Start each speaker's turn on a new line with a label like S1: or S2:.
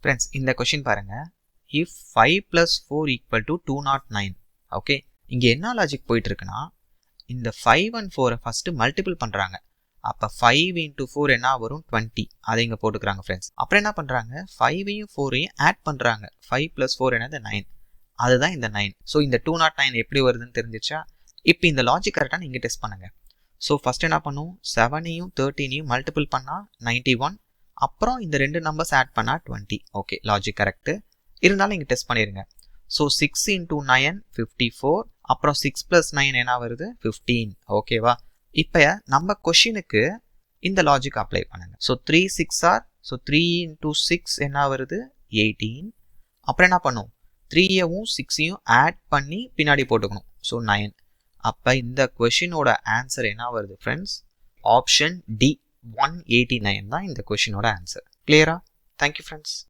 S1: Friends இந்த question பாருங்க. If 5 + 4 = 209. Okay, இங்கே என்ன லாஜிக் போயிட்டு இருக்குன்னா, இந்த 5 and 4 ஃபர்ஸ்ட் மல்டிபிள் பண்ணுறாங்க. அப்போ 5 × 4 என்ன வரும்? 20. அதை இங்கே போட்டுக்கிறாங்க ஃப்ரெண்ட்ஸ். அப்புறம் என்ன பண்ணுறாங்க? 5ஐயும் 4ஐயும் ஆட் பண்ணுறாங்க. 5 + 4 என்னது? 9. அதுதான் இந்த 9. ஸோ இந்த 209 எப்படி வருதுன்னு தெரிஞ்சிச்சா? இப்போ இந்த லாஜிக் கரெக்டாக நீங்கள் டெஸ்ட் பண்ணுங்க. ஸோ ஃபர்ஸ்ட் என்ன பண்ணும்? 7ஐயும் 13ஐயும் மல்டிபிள் பண்ணால் 91. அப்புறம் இந்த ரெண்டு நம்பர்ஸ் ஆட் பண்ணால் 20. Okay, logic correct. இருந்தாலும் இங்கே டெஸ்ட் பண்ணிடுங்க. ஸோ 6 × 9 54. அப்புறம் 6 + 9 என்ன வருது? 15. ஓகேவா? இப்போ நம்ம கொஷினுக்கு இந்த லாஜிக் அப்ளை பண்ணுங்க. ஸோ 3 6 ஆர், ஸோ 3 × 6 என்ன வருது? 18. அப்புறம் என்ன பண்ணும்? 3ஐயும் 6ஐயும் ஆட் பண்ணி பின்னாடி போட்டுக்கணும். ஸோ 9. அப்போ இந்த கொஷினோட ஆன்சர் என்ன வருது ஃப்ரெண்ட்ஸ்? ஆப்ஷன் டி 189 தான் இந்த கொஷினோட ஆன்சர். கிளியரா? Thank you friends.